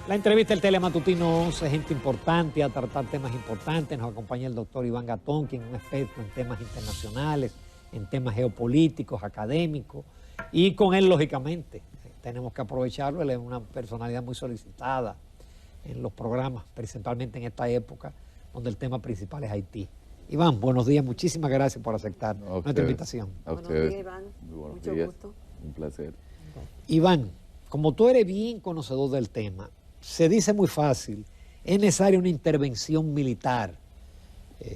La entrevista del Telematutino 11, gente importante a tratar temas importantes. Nos acompaña el doctor Iván Gatón, quien es un experto en temas internacionales, en temas geopolíticos, académicos. Y con él, lógicamente, tenemos que aprovecharlo. Él es una personalidad muy solicitada en los programas, principalmente en esta época, donde el tema principal es Haití. Iván, buenos días. Muchísimas gracias por aceptar nuestra invitación. A ustedes. Buenos días, Iván. Muy buenos Mucho días. gusto. Un placer. Iván, como tú eres bien conocedor del tema, se dice muy fácil, es necesaria una intervención militar,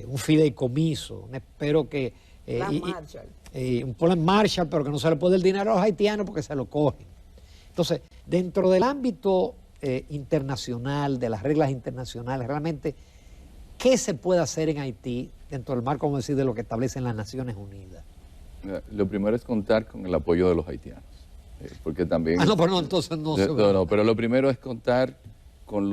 un fideicomiso, espero que... Plan Marshall. Un plan Marshall, pero que no se le puede el dinero a los haitianos porque se lo cogen. Entonces, dentro del ámbito internacional, de las reglas internacionales, realmente, ¿qué se puede hacer en Haití dentro del marco, como decir, de lo que establecen las Naciones Unidas? Lo primero es contar con el apoyo de los haitianos, porque también... Ah, no, pero no, entonces no se... No, pero lo primero es contar con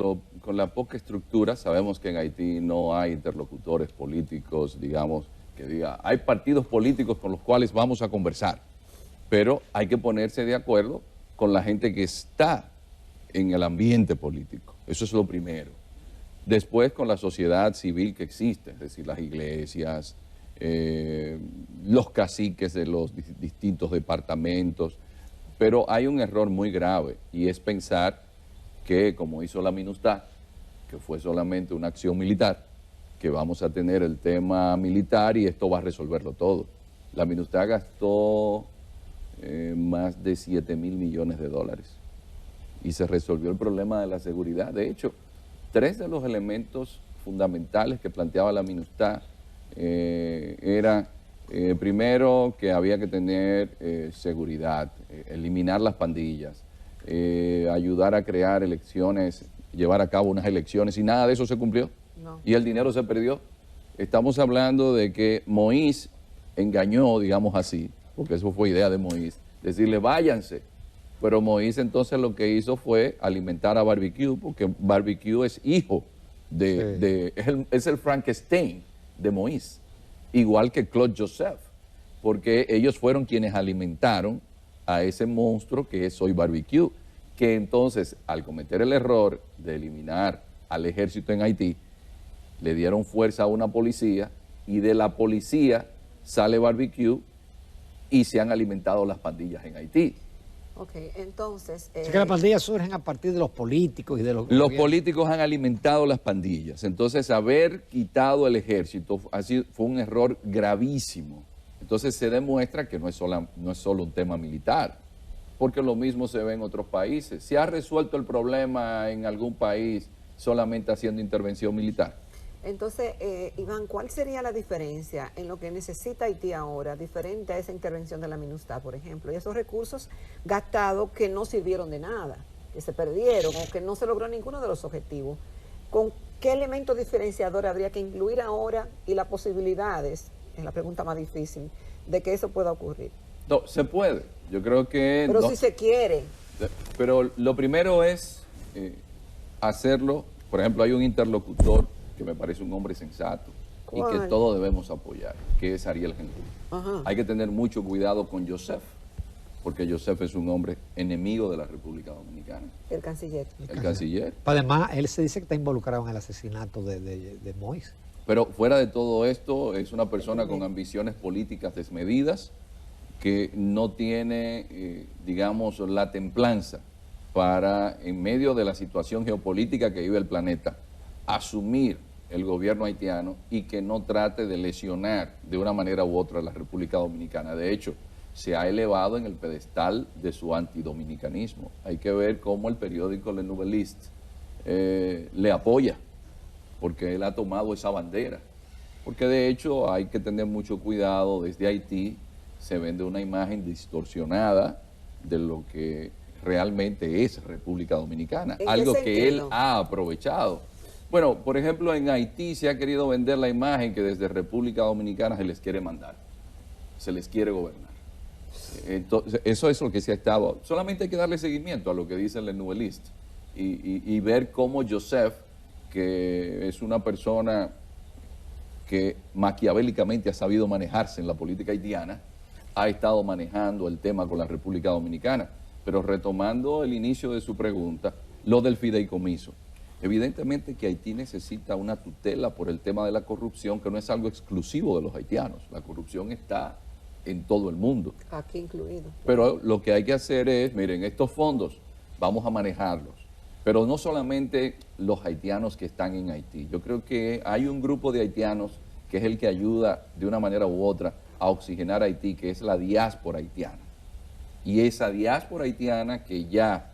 la poca estructura. Sabemos que en Haití no hay interlocutores políticos, digamos, que diga, hay partidos políticos con los cuales vamos a conversar, pero hay que ponerse de acuerdo con la gente que está en el ambiente político. Eso es lo primero. Después con la sociedad civil que existe, es decir, las iglesias, los caciques de los distintos departamentos. Pero hay un error muy grave y es pensar que, como hizo la MINUSTAH, que fue solamente una acción militar, que vamos a tener el tema militar y esto va a resolverlo todo. La MINUSTAH gastó más de 7.000 millones de dólares y se resolvió el problema de la seguridad. De hecho, 3 de los elementos fundamentales que planteaba la MINUSTAH era, primero, que había que tener seguridad, eliminar las pandillas, ayudar a crear elecciones, llevar a cabo unas elecciones, y nada de eso se cumplió. No. Y el dinero se perdió. Estamos hablando de que Moïse engañó, digamos así, porque eso fue idea de Moïse, decirle váyanse. Pero Moïse entonces lo que hizo fue alimentar a Barbecue, porque Barbecue es hijo es el Frankenstein de Moïse, igual que Claude Joseph, porque ellos fueron quienes alimentaron a ese monstruo que es hoy Barbecue, que entonces al cometer el error de eliminar al ejército en Haití, le dieron fuerza a una policía y de la policía sale Barbecue y se han alimentado las pandillas en Haití. Ok, entonces... Es que las pandillas surgen a partir de los políticos y de los... Los políticos han alimentado las pandillas. Entonces, haber quitado el ejército fue un error gravísimo. Entonces, se demuestra que no es solo un tema militar, porque lo mismo se ve en otros países. ¿Se ha resuelto el problema en algún país solamente haciendo intervención militar? Entonces, Iván, ¿cuál sería la diferencia en lo que necesita Haití ahora, diferente a esa intervención de la MINUSTAH, por ejemplo, y esos recursos gastados que no sirvieron de nada, que se perdieron o que no se logró ninguno de los objetivos? ¿Con qué elemento diferenciador habría que incluir ahora y las posibilidades, es la pregunta más difícil, de que eso pueda ocurrir? No, se puede. Yo creo que... Pero no, si se quiere. Pero lo primero es hacerlo. Por ejemplo, hay un interlocutor que me parece un hombre sensato y que todos debemos apoyar, que es Ariel Henry. Ajá. Hay que tener mucho cuidado con Joseph, porque Joseph es un hombre enemigo de la República Dominicana. El canciller. El canciller. Además, él se dice que está involucrado en el asesinato de Moïse. Pero fuera de todo esto, es una persona con ambiciones políticas desmedidas, que no tiene, digamos, la templanza para, en medio de la situación geopolítica que vive el planeta, asumir el gobierno haitiano y que no trate de lesionar de una manera u otra a la República Dominicana. De hecho, se ha elevado en el pedestal de su antidominicanismo. Hay que ver cómo el periódico Le Nouvelliste le apoya, porque él ha tomado esa bandera. Porque de hecho hay que tener mucho cuidado. Desde Haití se vende una imagen distorsionada de lo que realmente es República Dominicana, algo que él ha aprovechado. Bueno, por ejemplo, en Haití se ha querido vender la imagen que desde República Dominicana se les quiere mandar, se les quiere gobernar. Entonces, eso es lo que se ha estado... Solamente hay que darle seguimiento a lo que dice el Nouvelliste y ver cómo Joseph, que es una persona que maquiavélicamente ha sabido manejarse en la política haitiana, ha estado manejando el tema con la República Dominicana. Pero retomando el inicio de su pregunta, Lo del fideicomiso. Evidentemente que Haití necesita una tutela por el tema de la corrupción, que no es algo exclusivo de los haitianos. La corrupción está en todo el mundo. Aquí incluido. Pero lo que hay que hacer es, miren, estos fondos vamos a manejarlos. Pero no solamente los haitianos que están en Haití. Yo creo que hay un grupo de haitianos que es el que ayuda de una manera u otra a oxigenar Haití, que es la diáspora haitiana. Y esa diáspora haitiana que ya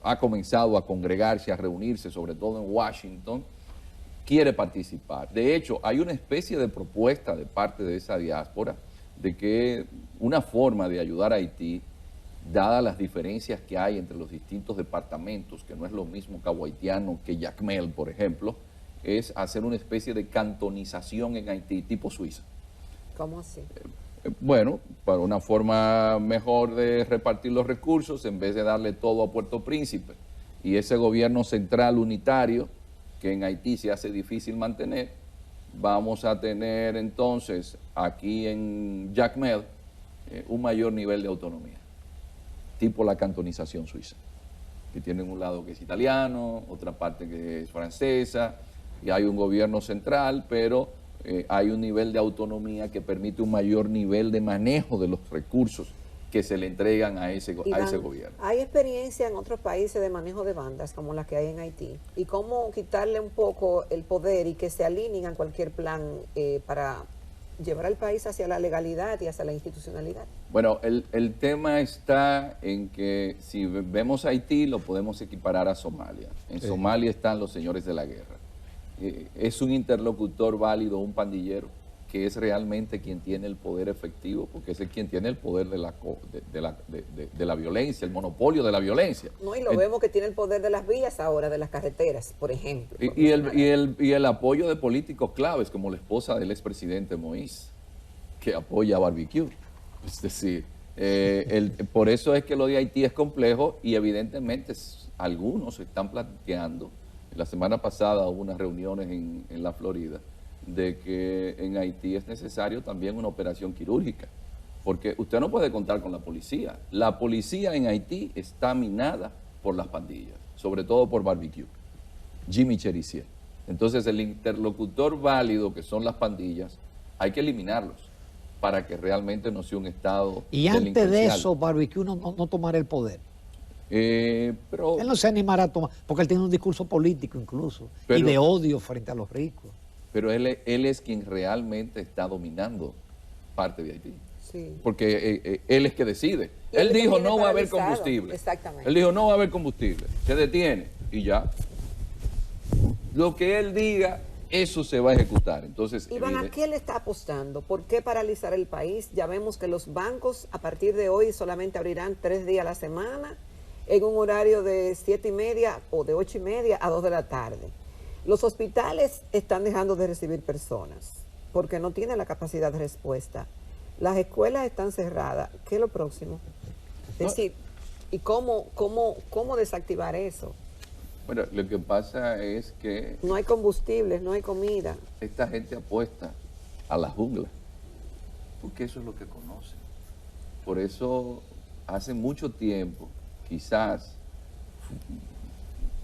ha comenzado a congregarse, a reunirse, sobre todo en Washington, quiere participar. De hecho, hay una especie de propuesta de parte de esa diáspora de que una forma de ayudar a Haití, dadas las diferencias que hay entre los distintos departamentos, que no es lo mismo Cabo Haitiano que Jacmel, por ejemplo, es hacer una especie de cantonización en Haití, tipo Suiza. ¿Cómo así? Bueno, para una forma mejor de repartir los recursos, en vez de darle todo a Puerto Príncipe, y ese gobierno central unitario, que en Haití se hace difícil mantener, vamos a tener entonces aquí en Jacmel un mayor nivel de autonomía, tipo la cantonización suiza, que tienen un lado que es italiano, otra parte que es francesa, y hay un gobierno central, pero hay un nivel de autonomía que permite un mayor nivel de manejo de los recursos que se le entregan a ese gobierno. ¿Hay experiencia en otros países de manejo de bandas como las que hay en Haití? ¿Y cómo quitarle un poco el poder y que se alineen a cualquier plan para llevar al país hacia la legalidad y hacia la institucionalidad? Bueno, el tema está en que si vemos Haití lo podemos equiparar a Somalia. En Somalia están los señores de la guerra. Es un interlocutor válido, un pandillero, que es realmente quien tiene el poder efectivo, porque es quien tiene el poder de la violencia, el monopolio de la violencia. No, y lo vemos que tiene el poder de las vías ahora, de las carreteras, por ejemplo. Y el apoyo de políticos claves, como la esposa del expresidente Moïse, que apoya a Barbecue. Es decir, por eso es que lo de Haití es complejo y evidentemente algunos están planteando. La semana pasada hubo unas reuniones en la Florida de que en Haití es necesario también una operación quirúrgica, porque usted no puede contar con la policía. La policía en Haití está minada por las pandillas, sobre todo por Barbecue, Jimmy Cherizier. Entonces el interlocutor válido que son las pandillas, hay que eliminarlos para que realmente no sea un estado y antes de eso Barbecue no tomará el poder. Pero él no se animará a tomar, porque él tiene un discurso político incluso, y de odio frente a los ricos. Pero él es quien realmente está dominando parte de Haití. Sí. Porque él es que decide. Él dijo no va a haber combustible. Exactamente. Él dijo no va a haber combustible. Se detiene y ya. Lo que él diga, eso se va a ejecutar. Entonces, Iván, ¿a qué le está apostando? ¿Por qué paralizar el país? Ya vemos que los bancos a partir de hoy solamente abrirán 3 días a la semana, en un horario de 7:30 o de 8:30 a 2 de la tarde. Los hospitales están dejando de recibir personas porque no tienen la capacidad de respuesta. Las escuelas están cerradas. ¿Qué es lo próximo? Es decir, ¿y cómo desactivar eso? Bueno, lo que pasa es que no hay combustibles, no hay comida. Esta gente apuesta a la jungla, porque eso es lo que conocen. Por eso hace mucho tiempo, quizás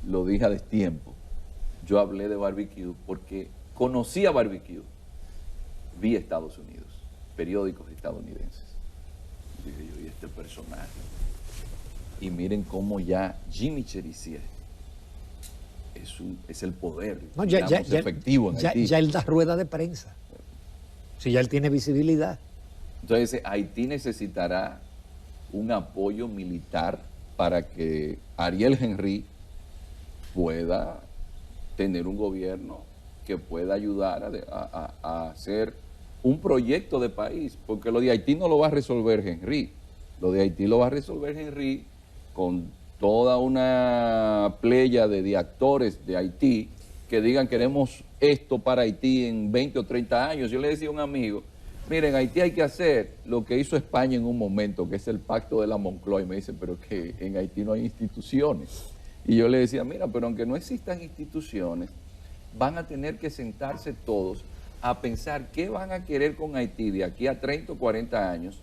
lo dije a destiempo, yo hablé de Barbecue porque conocí a Barbecue, vi Estados Unidos, periódicos estadounidenses. Dije yo, y este personaje. Y miren cómo ya Jimmy Cherizier es el poder efectivo en Haití. Ya él da rueda de prensa. Si ya él tiene visibilidad. Entonces Haití necesitará un apoyo militar para que Ariel Henry pueda tener un gobierno que pueda ayudar a hacer un proyecto de país, porque lo de Haití no lo va a resolver Henry, lo de Haití lo va a resolver Henry con toda una playa de actores de Haití que digan queremos esto para Haití en 20 o 30 años. Yo le decía a un amigo, miren, Haití hay que hacer lo que hizo España en un momento, que es el pacto de la Moncloa, y me dicen, pero que en Haití no hay instituciones. Y yo le decía, mira, pero aunque no existan instituciones, van a tener que sentarse todos a pensar qué van a querer con Haití de aquí a 30 o 40 años,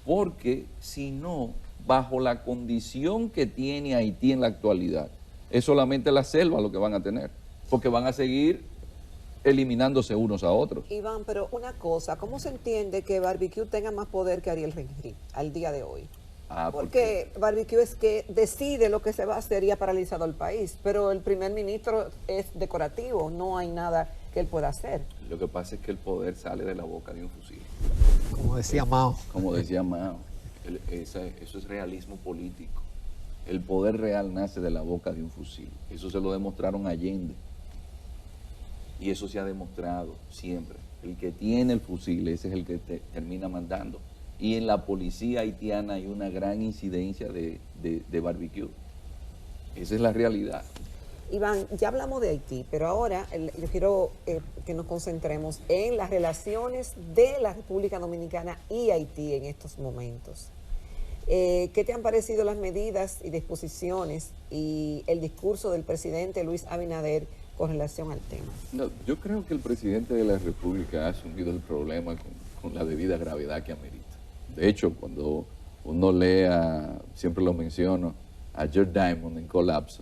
porque si no, bajo la condición que tiene Haití en la actualidad, es solamente la selva lo que van a tener, porque van a seguir eliminándose unos a otros. Iván, pero una cosa, ¿cómo se entiende que Barbecue tenga más poder que Ariel Henry al día de hoy? Porque Barbecue es que decide lo que se va a hacer y ha paralizado el país, pero el primer ministro es decorativo, no hay nada que él pueda hacer. Lo que pasa es que el poder sale de la boca de un fusil. Como decía Mao. Como decía Mao, eso es realismo político. El poder real nace de la boca de un fusil. Eso se lo demostraron Allende. Y eso se ha demostrado siempre. El que tiene el fusil, ese es el que termina mandando. Y en la policía haitiana hay una gran incidencia de Barbecue. Esa es la realidad. Iván, ya hablamos de Haití, pero ahora yo quiero que nos concentremos en las relaciones de la República Dominicana y Haití en estos momentos. ¿Qué te han parecido las medidas y disposiciones y el discurso del presidente Luis Abinader con relación al tema? No, yo creo que el presidente de la República ha asumido el problema con la debida gravedad que amerita. De hecho, cuando uno lea, siempre lo menciono, a Jared Diamond en Colapso,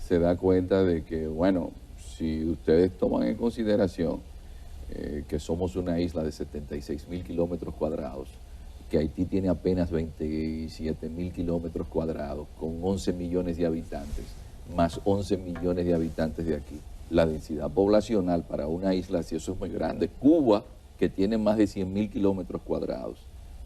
se da cuenta de que, bueno, si ustedes toman en consideración que somos una isla de 76.000 kilómetros cuadrados, que Haití tiene apenas 27.000 kilómetros cuadrados, con 11 millones de habitantes, más 11 millones de habitantes de aquí. La densidad poblacional para una isla así, eso es muy grande. Cuba, que tiene más de 100.000 kilómetros cuadrados,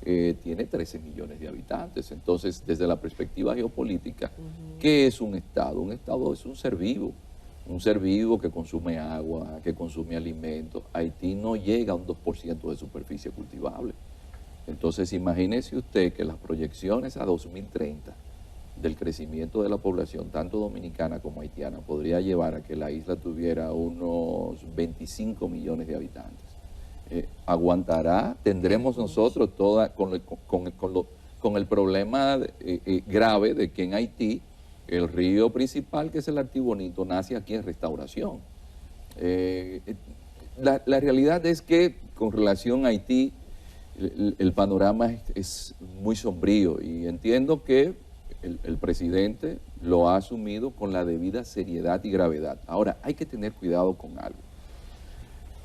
tiene 13 millones de habitantes. Entonces, desde la perspectiva geopolítica, ¿qué es un Estado? Un Estado es un ser vivo que consume agua, que consume alimentos. Haití no llega a un 2% de superficie cultivable. Entonces, imagínese usted que las proyecciones a 2030 del crecimiento de la población, tanto dominicana como haitiana, podría llevar a que la isla tuviera unos 25 millones de habitantes. ¿Aguantará? ¿Tendremos nosotros toda con el problema grave de que en Haití el río principal, que es el Artibonito, nace aquí en Restauración? La realidad es que con relación a Haití, el panorama es muy sombrío y entiendo que el presidente lo ha asumido con la debida seriedad y gravedad. Ahora, hay que tener cuidado con algo,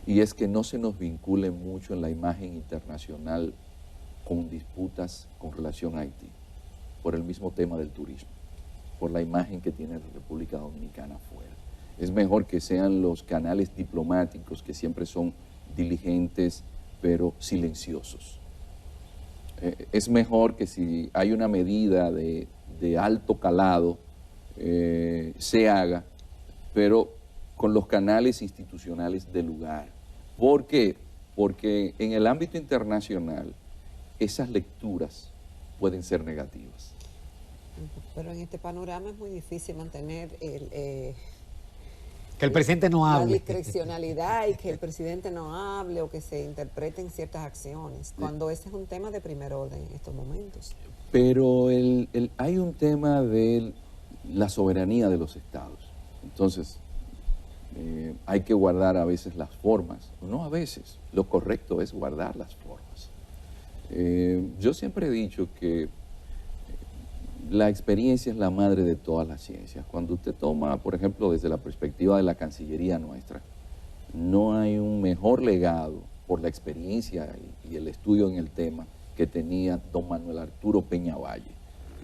y es que no se nos vincule mucho en la imagen internacional con disputas con relación a Haití, por el mismo tema del turismo, por la imagen que tiene la República Dominicana afuera. Es mejor que sean los canales diplomáticos, que siempre son diligentes, pero silenciosos. Es mejor que si hay una medida de alto calado, se haga, pero con los canales institucionales del lugar. ¿Por qué? Porque en el ámbito internacional esas lecturas pueden ser negativas. Pero en este panorama es muy difícil mantener que el presidente no hable. La discrecionalidad y que el presidente no hable o que se interpreten ciertas acciones, cuando ese es un tema de primer orden en estos momentos. Pero hay un tema de la soberanía de los estados. Entonces, hay que guardar a veces las formas. No a veces, lo correcto es guardar las formas. Yo siempre he dicho que la experiencia es la madre de todas las ciencias. Cuando usted toma, por ejemplo, desde la perspectiva de la Cancillería nuestra, no hay un mejor legado por la experiencia y el estudio en el tema que tenía don Manuel Arturo Peñavalle.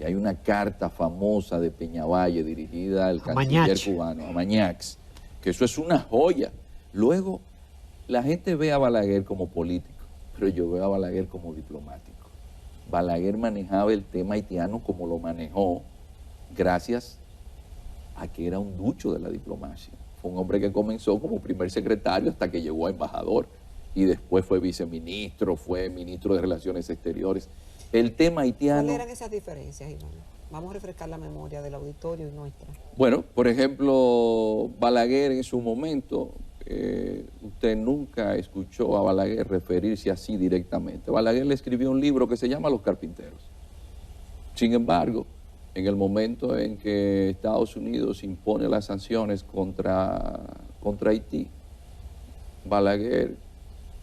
Y hay una carta famosa de Peñavalle dirigida al canciller cubano, a Mañax, que eso es una joya. Luego, la gente ve a Balaguer como político, pero yo veo a Balaguer como diplomático. Balaguer manejaba el tema haitiano como lo manejó, gracias a que era un ducho de la diplomacia. Fue un hombre que comenzó como primer secretario hasta que llegó a embajador y después fue viceministro, fue ministro de Relaciones Exteriores. El tema haitiano... ¿Cuáles eran esas diferencias, Iván? Vamos a refrescar la memoria del auditorio y nuestra. Bueno, por ejemplo, Balaguer en su momento, usted nunca escuchó a Balaguer referirse así directamente. Balaguer le escribió un libro que se llama Los Carpinteros. Sin embargo, en el momento en que Estados Unidos impone las sanciones contra Haití, Balaguer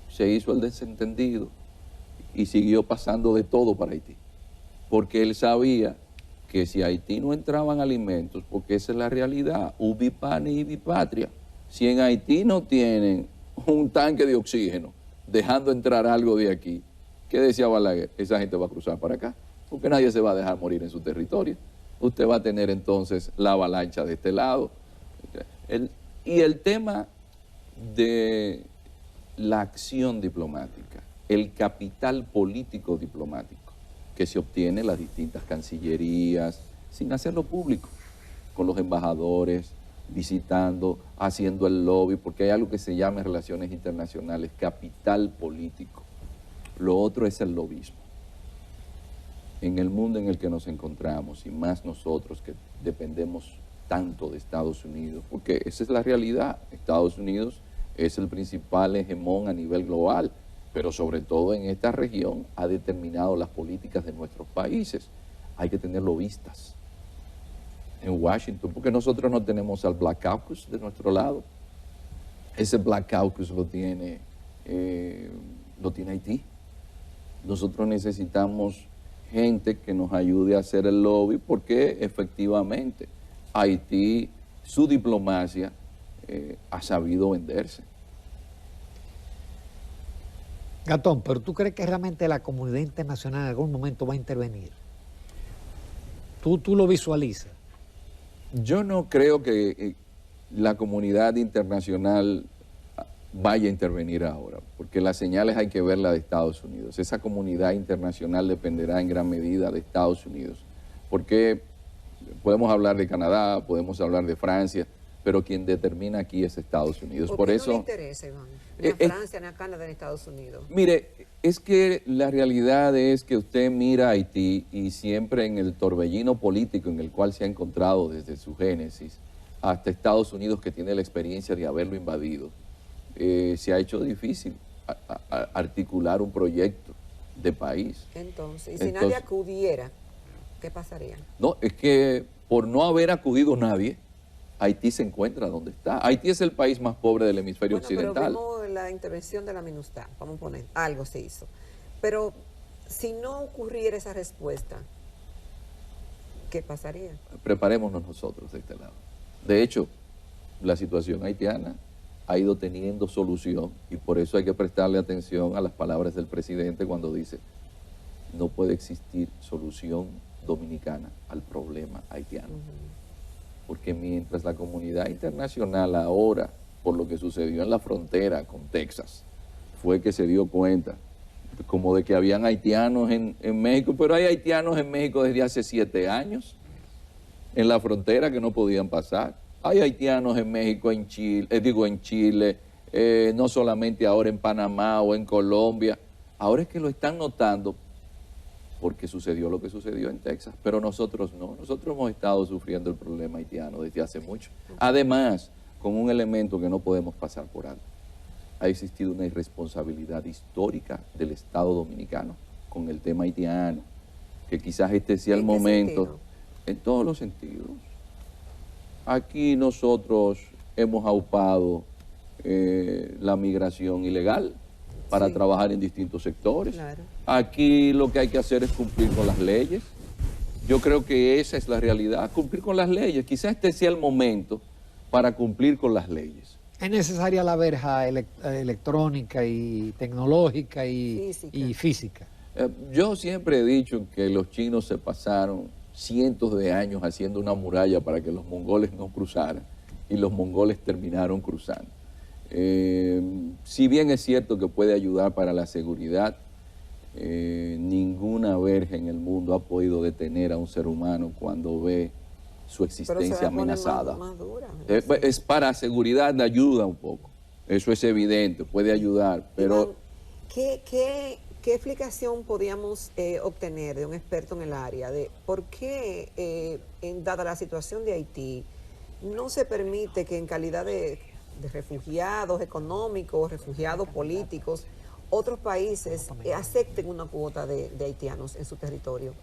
se hizo el desentendido y siguió pasando de todo para Haití. porque él sabía que si a Haití no entraban alimentos, porque esa es la realidad, ubi pane y ibi patria. Si en Haití no tienen un tanque de oxígeno, dejando entrar algo de aquí, ¿qué decía Balaguer? Esa gente va a cruzar para acá, porque nadie se va a dejar morir en su territorio. Usted va a tener entonces la avalancha de este lado. Y el tema de la acción diplomática, el capital político diplomático que se obtiene en las distintas cancillerías, sin hacerlo público, con los embajadores, visitando, haciendo el lobby, porque hay algo que se llama en relaciones internacionales, capital político. Lo otro es el lobismo. En el mundo en el que nos encontramos, y más nosotros que dependemos tanto de Estados Unidos, porque esa es la realidad, Estados Unidos es el principal hegemón a nivel global, pero sobre todo en esta región ha determinado las políticas de nuestros países. Hay que tener lobistas en Washington, porque nosotros no tenemos al Black Caucus de nuestro lado. Ese Black Caucus lo tiene Haití. Nosotros necesitamos gente que nos ayude a hacer el lobby, porque efectivamente Haití, su diplomacia ha sabido venderse. Gastón, pero ¿tú crees que realmente la comunidad internacional en algún momento va a intervenir? ¿Tú lo visualizas? Yo no creo que la comunidad internacional vaya a intervenir ahora, porque las señales hay que verlas de Estados Unidos. Esa comunidad internacional dependerá en gran medida de Estados Unidos, porque podemos hablar de Canadá, podemos hablar de Francia, pero quien determina aquí es Estados Unidos. ¿Por qué no le interesa, Iván? Ni a Francia, ni a Canadá, ni a Estados Unidos. Mire, es que la realidad es que usted mira a Haití y siempre en el torbellino político en el cual se ha encontrado desde su génesis, hasta Estados Unidos, que tiene la experiencia de haberlo invadido, se ha hecho difícil articular un proyecto de país. Entonces, y si nadie acudiera, ¿qué pasaría? No, es que por no haber acudido nadie, Haití se encuentra donde está. Haití es el país más pobre del hemisferio occidental. Pero vimos la intervención de la MINUSTAH, vamos a poner, algo se hizo. Pero si no ocurriera esa respuesta, ¿qué pasaría? Preparémonos nosotros de este lado. De hecho, la situación haitiana ha ido teniendo solución, y por eso hay que prestarle atención a las palabras del presidente cuando dice: no puede existir solución dominicana al problema haitiano. Porque mientras la comunidad internacional ahora, por lo que sucedió en la frontera con Texas, fue que se dio cuenta como de que habían haitianos en México, pero hay haitianos en México desde hace 7 años, en la frontera, que no podían pasar. Hay haitianos en México, en Chile, no solamente ahora en Panamá o en Colombia. Ahora es que lo están notando porque sucedió lo que sucedió en Texas, pero nosotros no. Nosotros hemos estado sufriendo el problema haitiano desde hace mucho. Además, con un elemento que no podemos pasar por alto: ha existido una irresponsabilidad histórica del Estado dominicano con el tema haitiano, que quizás este sea el momento, en todos los sentidos. Aquí nosotros hemos aupado la migración ilegal para trabajar en distintos sectores. Claro. Aquí lo que hay que hacer es cumplir con las leyes. Yo creo que esa es la realidad, cumplir con las leyes. Quizás este sea el momento para cumplir con las leyes. ¿Es necesaria la verja electrónica y tecnológica y física? Yo siempre he dicho que los chinos se pasaron cientos de años haciendo una muralla para que los mongoles no cruzaran, y los mongoles terminaron cruzando. Si bien es cierto que puede ayudar para la seguridad, ninguna verja en el mundo ha podido detener a un ser humano cuando ve su existencia amenazada. Más dura, es para seguridad, ayuda un poco, eso es evidente, puede ayudar, pero... Iván, ¿qué explicación podíamos obtener de un experto en el área de por qué, dada la situación de Haití, no se permite que en calidad de refugiados económicos, refugiados políticos, otros países acepten una cuota de haitianos en su territorio?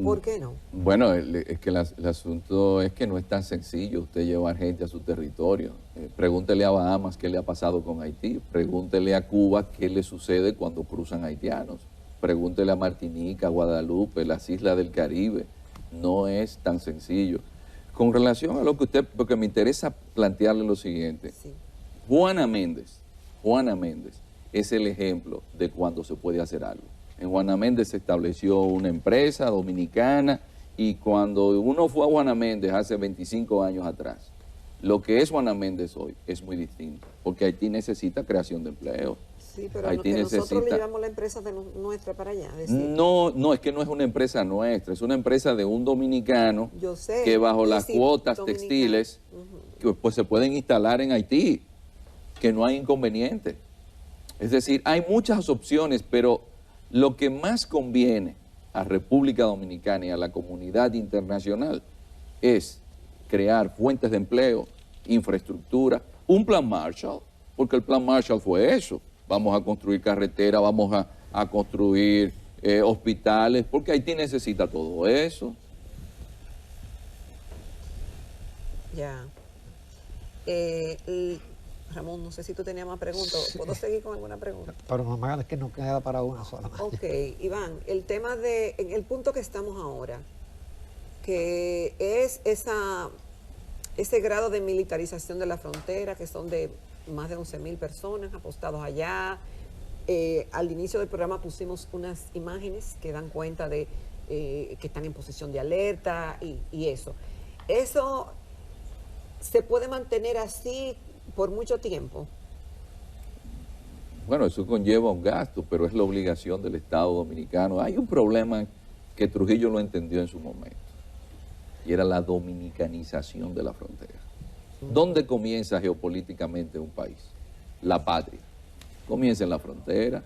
¿Por qué no? Bueno, es que el asunto es que no es tan sencillo usted llevar gente a su territorio. Pregúntele a Bahamas qué le ha pasado con Haití, pregúntele a Cuba qué le sucede cuando cruzan haitianos. Pregúntele a Martinica, Guadalupe, las islas del Caribe. No es tan sencillo. Con relación a lo que usted, porque me interesa plantearle lo siguiente. Sí. Juana Méndez es el ejemplo de cuando se puede hacer algo. En Juana Méndez se estableció una empresa dominicana y cuando uno fue a Juana Méndez hace 25 años atrás, lo que es Juana Méndez hoy es muy distinto, porque Haití necesita creación de empleo. Sí, pero Haití nosotros le llevamos la empresa nuestra para allá. No, es que no es una empresa nuestra, es una empresa de un dominicano. Yo sé, que bajo las sí, cuotas dominicano. textiles que pues se pueden instalar en Haití, que no hay inconveniente. Es decir, hay muchas opciones, pero lo que más conviene a República Dominicana y a la comunidad internacional es crear fuentes de empleo, infraestructura, un plan Marshall, porque el plan Marshall fue eso. Vamos a construir carreteras, vamos a construir hospitales, porque Haití necesita todo eso. Ya. Ramón, no sé si tú tenías más preguntas. ¿Puedo seguir con alguna pregunta? Pero no me hagas que no queda para una sola más. Ok, Iván, el tema en el punto que estamos ahora, que es ese grado de militarización de la frontera, que son de más de 11.000 personas apostados allá. Al inicio del programa pusimos unas imágenes que dan cuenta de que están en posición de alerta y eso. ¿Eso se puede mantener así por mucho tiempo? Bueno, eso conlleva un gasto, pero es la obligación del Estado dominicano. Hay un problema que Trujillo lo entendió en su momento, y era la dominicanización de la frontera. ¿Dónde comienza geopolíticamente un país? La patria. Comienza en la frontera.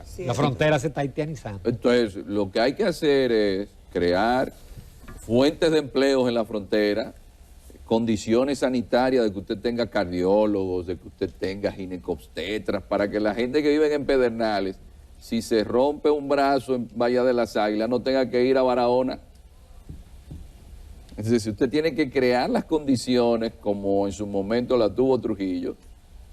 Sí, La frontera se está haitianizando. Entonces, lo que hay que hacer es crear fuentes de empleos en la frontera, condiciones sanitarias, de que usted tenga cardiólogos, de que usted tenga ginecobstetras, para que la gente que vive en Pedernales, si se rompe un brazo en Valle de las Águilas, no tenga que ir a Barahona. Es decir, usted tiene que crear las condiciones, como en su momento la tuvo Trujillo,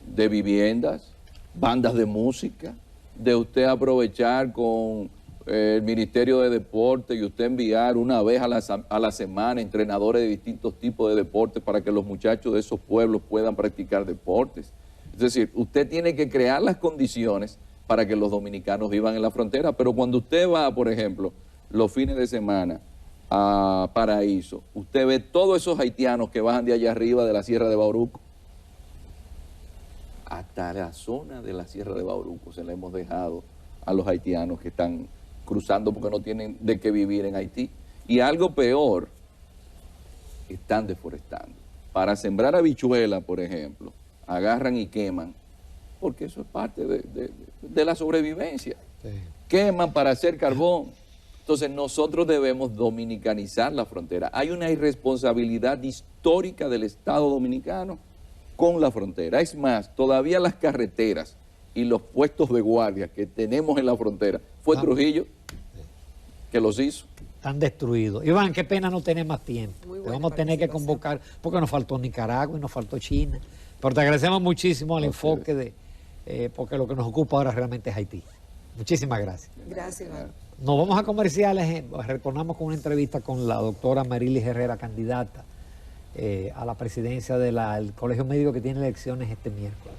de viviendas, bandas de música, de usted aprovechar con el Ministerio de Deporte y usted enviar una vez a la semana entrenadores de distintos tipos de deportes para que los muchachos de esos pueblos puedan practicar deportes. Es decir, usted tiene que crear las condiciones para que los dominicanos vivan en la frontera, pero cuando usted va, por ejemplo, los fines de semana a Paraíso, usted ve todos esos haitianos que bajan de allá arriba de la Sierra de Bauruco, hasta la zona de la Sierra de Bauruco se la hemos dejado a los haitianos que están cruzando porque no tienen de qué vivir en Haití. Y algo peor, están deforestando. Para sembrar habichuela, por ejemplo, agarran y queman, porque eso es parte de la sobrevivencia. Sí. Queman para hacer carbón. Entonces nosotros debemos dominicanizar la frontera. Hay una irresponsabilidad histórica del Estado dominicano con la frontera. Es más, todavía las carreteras y los puestos de guardia que tenemos en la frontera, fue Trujillo que los hizo. Están destruidos. Iván, qué pena no tener más tiempo. Muy Te buena vamos a tener que convocar, porque nos faltó Nicaragua y nos faltó China. Pero te agradecemos muchísimo el enfoque porque lo que nos ocupa ahora realmente es Haití. Muchísimas gracias. Gracias, Iván. Nos vamos a comerciales. Retornamos con una entrevista con la doctora Marilis Herrera, candidata a la presidencia del Colegio Médico, que tiene elecciones este miércoles.